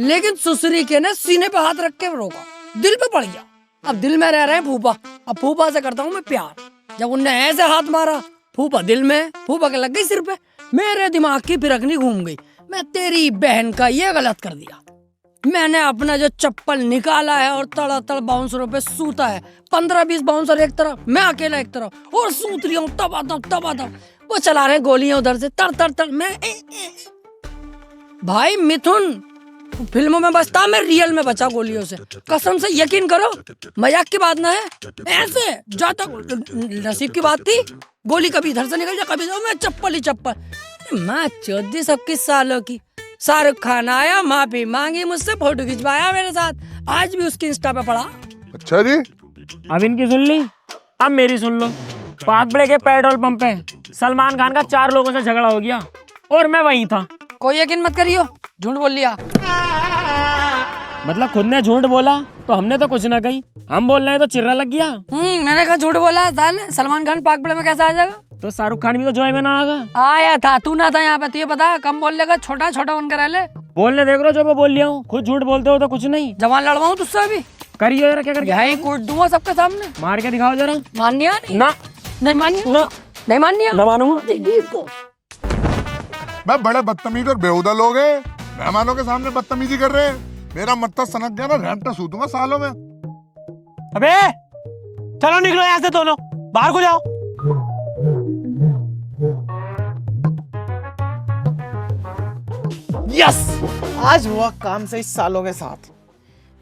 लेकिन सुसरी के ने सीने पे हाथ रख के रोका, दिल पे पड़ गया। अब दिल में रह रहे हैं फूफा, अब फूफा से करता हूँ मैं प्यार। जब उनने ऐसे हाथ मारा, फूफा दिल में, फूफा के लग गई सिर पे। मेरे दिमाग की फिरकनी घूम गई, मैं तेरी बहन का ये गलत कर दिया। मैंने अपना जो चप्पल निकाला है और तड़ातड़ बाउंसरों पे सूता है। 15-20 बाउंसर एक तरफ, मैं अकेला एक तरफ, और सूत रही हूँ तबादब। वो चला रहे हैं गोलियां उधर से, तर तर तर। मैं भाई मिथुन फिल्मों में बचता, मैं रियल में बचा गोलियों से। कसम से यकीन करो, मजाक की बात ना है, ऐसे जाता नसीब की बात थी। गोली कभी इधर से निकल जाए, कभी मैं चप्पल ही चप्पल। मैं 14 सबकी सालों की। शाहरुख खान आया, माफी मांगी मुझसे, फोटो खिंचवाया मेरे साथ, आज भी उसकी इंस्टा पे पड़ा। अच्छा जी, अब इनकी सुन ली, अब मेरी सुन लो। पाथबड़े के पेट्रोल पंप पे सलमान खान का 4 लोगों से झगड़ा हो गया और मैं वहीं था। कोई यकीन मत करियो, झूठ बोल लिया। मतलब खुद ने झूठ बोला तो हमने तो कुछ ना कही, हम बोल रहे हैं तो चिर्रा लग गया। मैंने कहा झूठ बोला। सलमान खान पाकबड़े में कैसे आ जाएगा? तो शाहरुख खान भी तो जॉय में ना आएगा। आया था, तू ना था यहाँ पे, तुझे पता है, कम बोल लेगा, छोटा छोटा उनका रह ले। बोलने देख लो, जो मैं बोल लिया हूँ, खुद झूठ बोलते हो तो कुछ नहीं। जवान लड़वाऊं तुझसे अभी? करिए जरा, क्या करके यही कूट दूंगा सबके सामने। मार के दिखाओ जरा। मानिया ना, नहीं मानिया ना, नहीं मानिया, ना मानूंगा। मैं बड़े बदतमीज और बेहुदा लोग हैं, मेहमानों के सामने बदतमीजी कर रहे हैं। मेरा मत्ता सनक गया ना, रहमता सूतूंगा सालों में। अबे चलो निकलो यहाँ से दोनों, बाहर को जाओ। यस, आज हुआ काम सही सालों के साथ।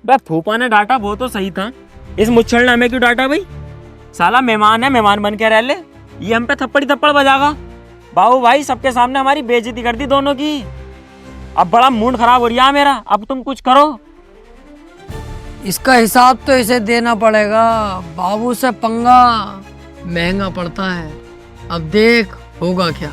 बे फूफा ने डांटा वो तो सही था, इस मुच्छलनामे क्यों डांटा भाई? साला मेहमान है, मेहमान बन के रह ले। ये हम पे थप्पड़ बजागा। बाबू भाई सबके सामने हमारी बेइज्जती कर दी दोनों की। अब बड़ा मूड खराब हो रहा है मेरा, अब तुम कुछ करो। इसका हिसाब तो इसे देना पड़ेगा। बाबू से पंगा महंगा पड़ता है, अब देख होगा क्या।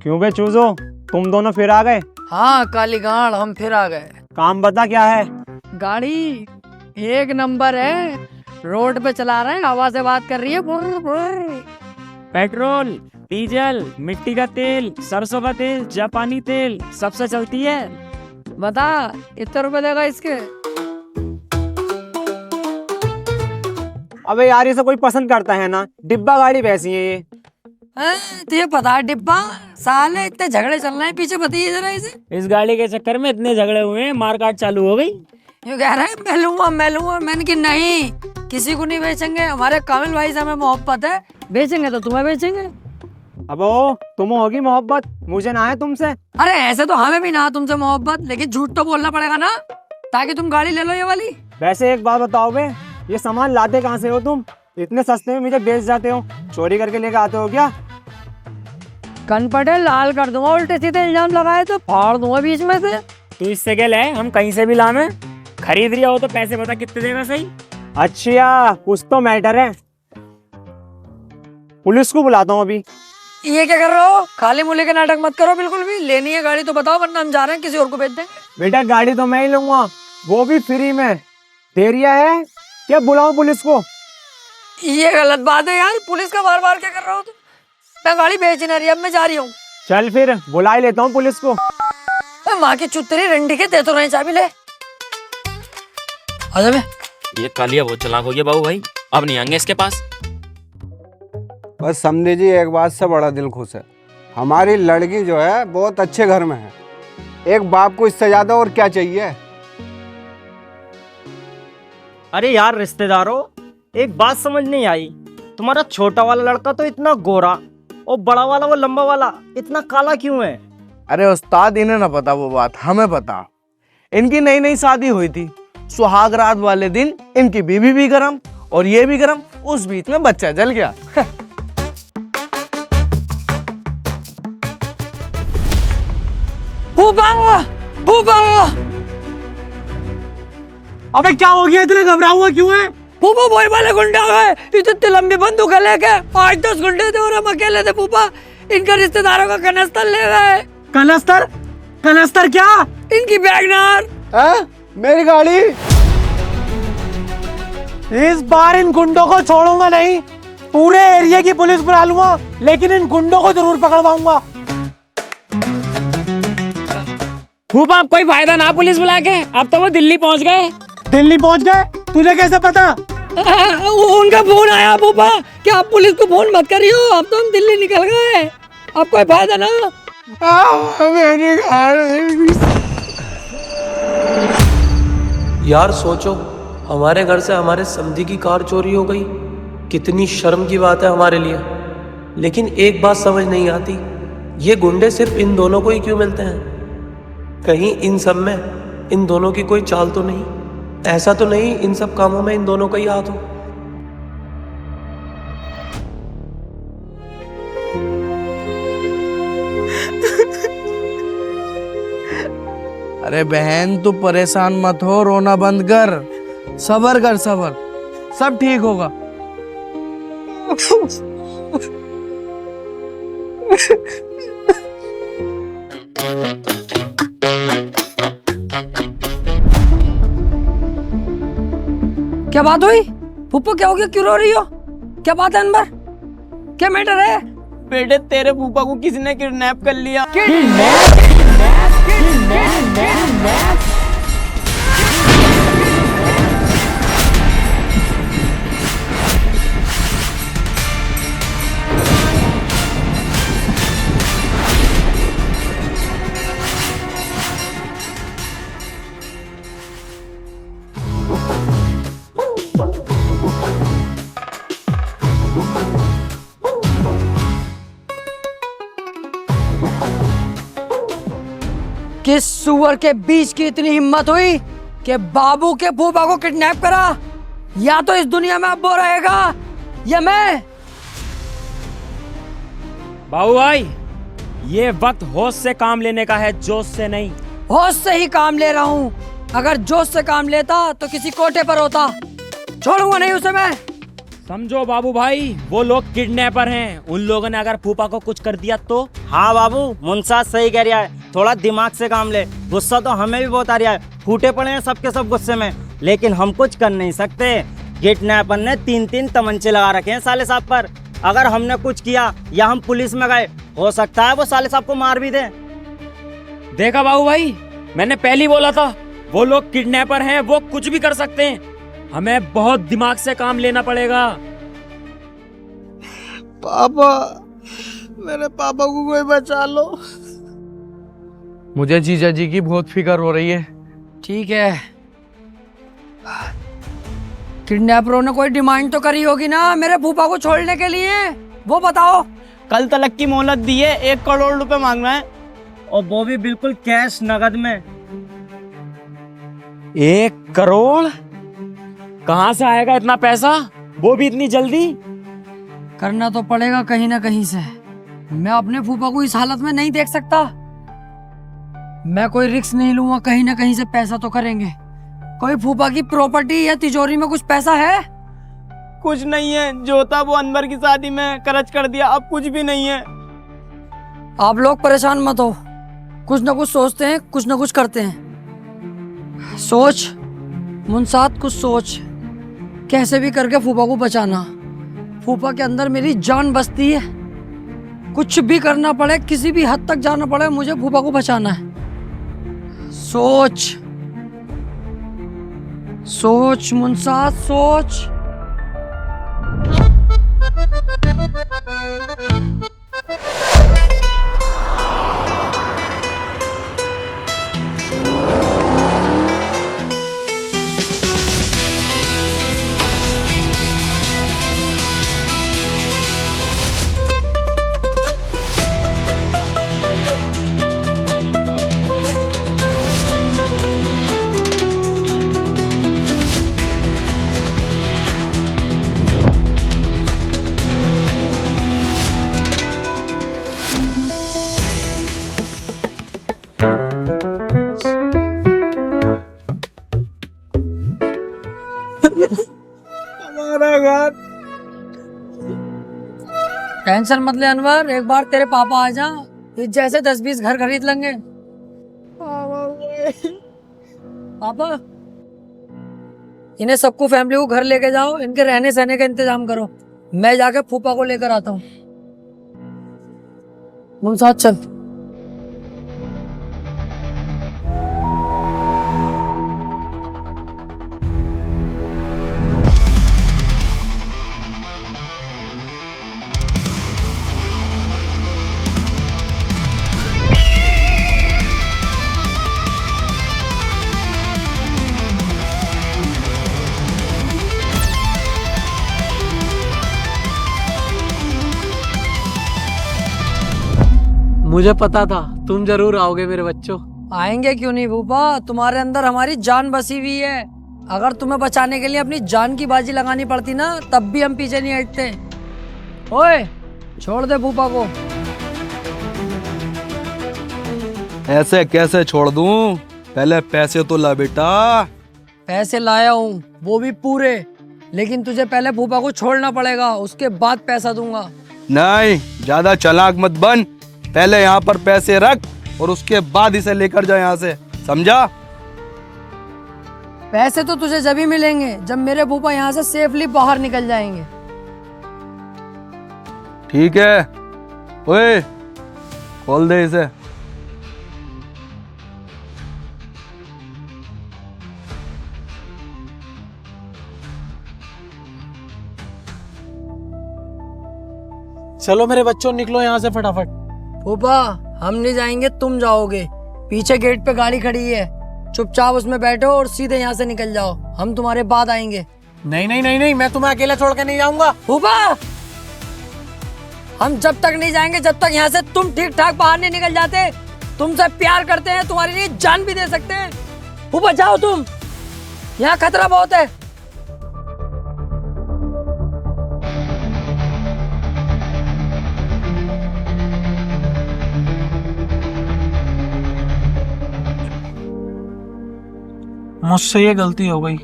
क्यों बे चूजो, तुम दोनों फिर आ गए? हाँ काली गाड़, हम फिर आ गए। काम बता क्या है? गाड़ी एक नंबर है, रोड पे चला रहे हैं, हवा से बात कर रही है। पेट्रोल, डीजल, मिट्टी का तेल, सरसों का तेल, जापानी तेल, सबसे चलती है। बता कितने रुपए देगा इसके? अबे यार, ये सब कोई पसंद करता है ना, डिब्बा गाड़ी वैसी है ये। तुझे पता है डिब्बा? साले इतने झगड़े चल रहे हैं पीछे, बताइए जरा इसे। इस गाड़ी के चक्कर में इतने झगड़े हुए हैं, मारकाट चालू हो गई। ये कह रहा है मैं लूंगा। मैंने कि नहीं, किसी को नहीं बेचेंगे, हमारे कामिल भाई से हमें मोहब्बत है, बेचेंगे तो तुम्हें बेचेंगे। अब तुम्हें होगी मोहब्बत, मुझे ना है तुमसे। अरे ऐसे तो हमें भी ना तुमसे मोहब्बत, लेकिन झूठ तो बोलना पड़ेगा ना, ताकि तुम गाड़ी ले लो ये वाली। वैसे एक बात बताओ बे, ये सामान लाते कहाँ से हो तुम? इतने सस्ते में मुझे बेच जाते हो, चोरी करके लेके आते हो क्या? कन पटे लाल कर दूंगा, उल्टे सीधे इल्जाम लगाए तो फाड़ दूंगा बीच में से। तू इससे क्या ले, हम कहीं से भी लामे। खरीद रिया हो तो पैसे बता कितने देगा सही? अच्छा कुछ तो मैटर है, पुलिस को बुलाता हूँ अभी। ये क्या कर रहे हो? खाली मुले के नाटक मत करो बिल्कुल भी। लेनी है गाड़ी तो बताओ, वरना हम जा रहे हैं, किसी और को भेज देंगे। बेटा गाड़ी तो मैं ही लूंगा, वो भी फ्री में। देरिया है क्या, बुलाऊं पुलिस को? ये गलत बात है यार, पुलिस का बार बार क्या कर रहे हो तुम? मैं गाड़ी बेच नहीं रही, अब मैं जा रही हूँ। चल फिर बुला ही लेता हूँ पुलिस को। माँ की चुतरी रंडी के दे तो नहीं, चाबी ले। आजा बे। ये कालिया बहुत चालाक हो गया बाबू भाई, अब नहीं आएंगे इसके पास। बस समझे जी, एक बात से बड़ा दिल खुश है, हमारी लड़की जो है बहुत अच्छे घर में है। एक बाप को इससे ज्यादा और क्या चाहिए? अरे यार रिश्तेदारों, एक बात समझ नहीं आई, तुम्हारा छोटा वाला लड़का तो इतना गोरा और बड़ा वाला वो लंबा वाला इतना काला क्यों है? अरे उस्ताद, इन्हें ना पता वो बात, हमें पता। इनकी नई नई शादी हुई थी, सुहाग रात वाले दिन इनकी बीवी भी गरम और ये भी गरम, उस बीच में बच्चा जल गया। अबे क्या हो गया, इतने घबरा हुआ क्यों है? फूफा वही वाले गुंडे आ गए, इतनी लंबी बंदूक लेके। 8-10 गुंडे थे और हम अकेले थे फूफा। इनका रिश्तेदारों का कनस्तर ले गए। कनस्तर? कनस्तर क्या? इनकी बैगनार। मेरी गाड़ी। इस बार इन गुंडों को छोड़ूंगा नहीं, पूरे एरिया की पुलिस बुला लूंगा, लेकिन इन गुंडों को जरूर पकड़वाऊंगा। फूफा कोई फायदा ना पुलिस बुला के, अब तो वो दिल्ली पहुंच गए। दिल्ली पहुंच गए? तुझे कैसे पता? उनका फोन आया फूफा कि आप पुलिस को फोन मत करियो, अब तो हम दिल्ली निकल गए, अब कोई फायदा ना। मेरी गाड़ी। यार सोचो, हमारे घर से हमारे समधी की कार चोरी हो गई, कितनी शर्म की बात है हमारे लिए। लेकिन एक बात समझ नहीं आती, ये गुंडे सिर्फ इन दोनों को ही क्यों मिलते हैं? कहीं इन सब में इन दोनों की कोई चाल तो नहीं? ऐसा तो नहीं इन सब कामों में इन दोनों का ही हाथ हो? अरे बहन तू परेशान मत हो, रोना बंद कर, सबर कर, सबर, सब ठीक होगा। क्या बात हुई फूफा? क्या हो गया? क्यों रो रही हो? क्या बात है अनवर? क्या मैटर है? बेटे तेरे फूफा को किसी ने किडनैप कर लिया। किस सुअर के बीच की इतनी हिम्मत हुई कि बाबू के फूफा को किडनैप करा? या तो इस दुनिया में अब वो रहेगा या मैं। बाबू भाई, ये वक्त होश से काम लेने का है, जोश से नहीं। होश से ही काम ले रहा हूँ, अगर जोश से काम लेता तो किसी कोटे पर होता। छोड़ूंगा नहीं उसे मैं। समझो बाबू भाई, वो लोग किडनैपर हैं, उन लोगों ने अगर फूफा को कुछ कर दिया तो। हाँ बाबू, मुंसाद सही कह रहा है, थोड़ा दिमाग से काम ले। गुस्सा तो हमें भी बहुत आ रहा है, फूटे पड़े हैं सबके सब गुस्से में, लेकिन हम कुछ कर नहीं सकते। किडनैपर ने 3-3 तमंचे लगा रखे हैं साले साहब पर। अगर हमने कुछ किया या हम पुलिस में गए, हो सकता है वो साले साहब को मार भी दे। देखा बाबू भाई, मैंने पहले ही बोला था, वो लोग किडनैपर हैं, वो कुछ भी कर सकते हैं। हमें बहुत दिमाग से काम लेना पड़ेगा। पापा, मेरे पापा को कोई बचा लो। मुझे जीजा जी की बहुत फिक्र हो रही है। ठीक है, किडनैपरों ने कोई डिमांड तो करी होगी ना मेरे फूफा को छोड़ने के लिए, वो बताओ। कल तलक की मोहलत दी है, 1 करोड़ रुपए मांग रहे हैं, और वो भी बिल्कुल कैश नगद में। 1 करोड़? कहाँ से आएगा इतना पैसा, वो भी इतनी जल्दी? करना तो पड़ेगा कहीं ना कहीं से। मैं अपने फूफा को इस हालत में नहीं देख सकता। मैं कोई रिस्क नहीं लूंगा, कहीं ना कहीं से पैसा तो करेंगे। कोई फूफा की प्रॉपर्टी या तिजोरी में कुछ पैसा है? कुछ नहीं है, जो था वो अनवर की शादी में खर्च कर दिया, अब कुछ भी नहीं है। आप लोग परेशान मत हो, कुछ ना कुछ सोचते हैं, कुछ ना कुछ करते हैं। सोच मुंसाद, कुछ सोच, कैसे भी करके फूफा को बचाना। फूफा के अंदर मेरी जान बसती है, कुछ भी करना पड़े, किसी भी हद तक जाना पड़े, मुझे फूफा को बचाना है। सोच सोच मुंसाद, सोच। हमारा घर। टेंशन मत ले अनवर, एक बार तेरे पापा आ जा, इस जैसे 10-20 घर खरीद लेंगे। पापा, इन्हें सबको फैमिली को घर लेके जाओ, इनके रहने सहने का इंतजाम करो। मैं जाके फूफा को लेकर आता हूँ। मुमताज चल। मुझे पता था तुम जरूर आओगे मेरे बच्चों। आएंगे क्यों नहीं फूफा, तुम्हारे अंदर हमारी जान बसी हुई है। अगर तुम्हें बचाने के लिए अपनी जान की बाजी लगानी पड़ती ना, तब भी हम पीछे नहीं हटते। ओए, छोड़ दे फूफा को। ऐसे कैसे छोड़ दूं? पहले पैसे तो ला बेटा। पैसे लाया हूँ, वो भी पूरे, लेकिन तुझे पहले फूफा को छोड़ना पड़ेगा, उसके बाद पैसा दूंगा। नहीं, ज्यादा चालाक मत बन। पहले यहाँ पर पैसे रख और उसके बाद इसे लेकर जा यहाँ से, समझा? पैसे तो तुझे जब ही मिलेंगे जब मेरे फूफा यहाँ से सेफली बाहर निकल जाएंगे। ठीक है। ओए, खोल दे इसे। चलो मेरे बच्चों, निकलो यहाँ से फटाफट। फूफा, हम नहीं जाएंगे, तुम जाओगे। पीछे गेट पे गाड़ी खड़ी है, चुपचाप उसमें बैठो और सीधे यहाँ से निकल जाओ। हम तुम्हारे बाद आएंगे। नहीं नहीं नहीं नहीं, मैं तुम्हें अकेला छोड़ के नहीं जाऊंगा। फूफा, हम जब तक नहीं जाएंगे जब तक यहाँ से तुम ठीक ठाक बाहर नहीं निकल जाते। तुमसे प्यार करते हैं, तुम्हारे लिए जान भी दे सकते हैं। फूफा जाओ तुम, यहाँ खतरा बहुत है। मुझसे ये गलती हो गई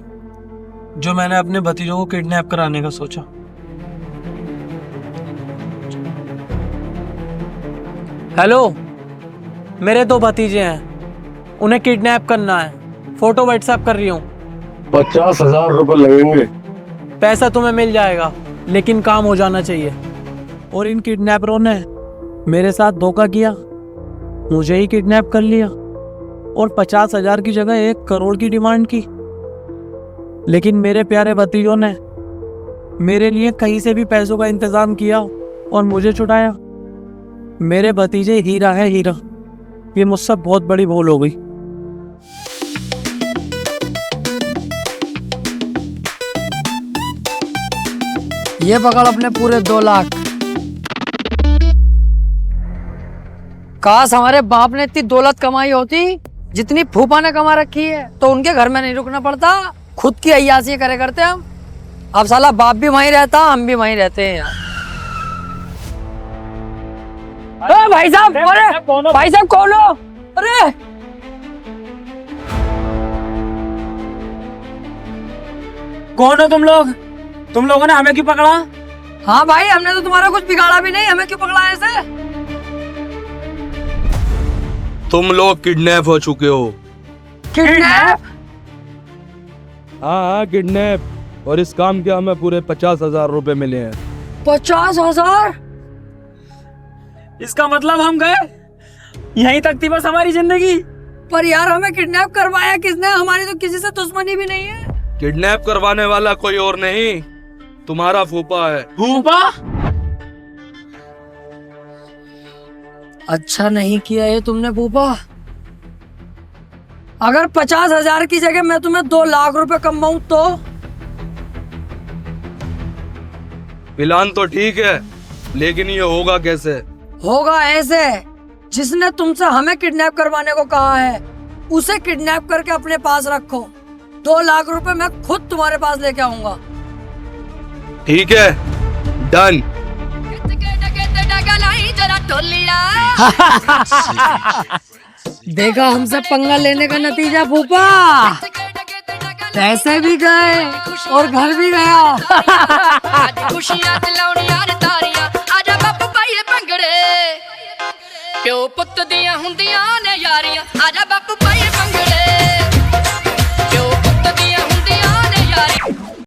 जो मैंने अपने भतीजों को किडनैप कराने का सोचा। हेलो, मेरे 2 भतीजे हैं, उन्हें किडनैप करना है। फोटो व्हाट्सएप कर रही हूँ। 50,000 रुपए लगेंगे। पैसा तुम्हें मिल जाएगा, लेकिन काम हो जाना चाहिए। और इन किडनैपरों ने मेरे साथ धोखा किया, मुझे ही किडनैप कर लिया और 50,000 की जगह 1 करोड़ की डिमांड की। लेकिन मेरे प्यारे भतीजों ने मेरे लिए कहीं से भी पैसों का इंतजाम किया और मुझे छुड़ाया। मेरे भतीजे हीरा है, हीरा। ये मुझसे बहुत बड़ी भूल हो गई। ये पकड़ अपने पूरे 2 लाख। काश हमारे बाप ने इतनी दौलत कमाई होती जितनी फूफा ने कमा रखी है, तो उनके घर में नहीं रुकना पड़ता, खुद की अय्यासी करे करते हम। अब साला बाप भी वहीं रहता, हम भी वहीं रहते हैं यार। भाई साहब, अरे भाई साहब कौन हो? अरे कौन हो तुम लोग? तुम लोगों ने हमें क्यों पकड़ा? हाँ भाई, हमने तो तुम्हारा कुछ बिगाड़ा भी नहीं, हमें क्यों पकड़ा ऐसे? तुम लोग किडनैप हो चुके हो। किडनैप? हाँ, किडनैप। और इस काम के हमें पूरे 50,000 रुपए मिले हैं। 50,000? इसका मतलब हम गए, यहीं तक थी बस हमारी जिंदगी। पर यार, हमें किडनैप करवाया किसने? हमारी तो किसी से दुश्मनी भी नहीं है। किडनैप करवाने वाला कोई और नहीं, तुम्हारा फूफा है। फूफा? अच्छा नहीं किया ये तुमने फूफा। अगर 50,000 की जगह मैं तुम्हें 2 लाख रुपए कमाऊं तो? प्लान तो ठीक है, लेकिन ये होगा कैसे? होगा ऐसे, जिसने तुमसे हमें किडनैप करवाने को कहा है उसे किडनैप करके अपने पास रखो। 2 लाख रुपए मैं खुद तुम्हारे पास लेके आऊंगा। ठीक है, डन। देखा हमसे पंगा लेने का नतीजा फूफा। पैसे भी गए और घर भी गया। खुशियां चलाउणियां तारियां, आजा बापू पाइए भंगड़े। प्यो पुੱਤ ਦੀਆਂ ਹੁੰਦੀਆਂ ਨੇ ਯਾਰੀਆਂ, आजा बापू पाइए भंगड़े।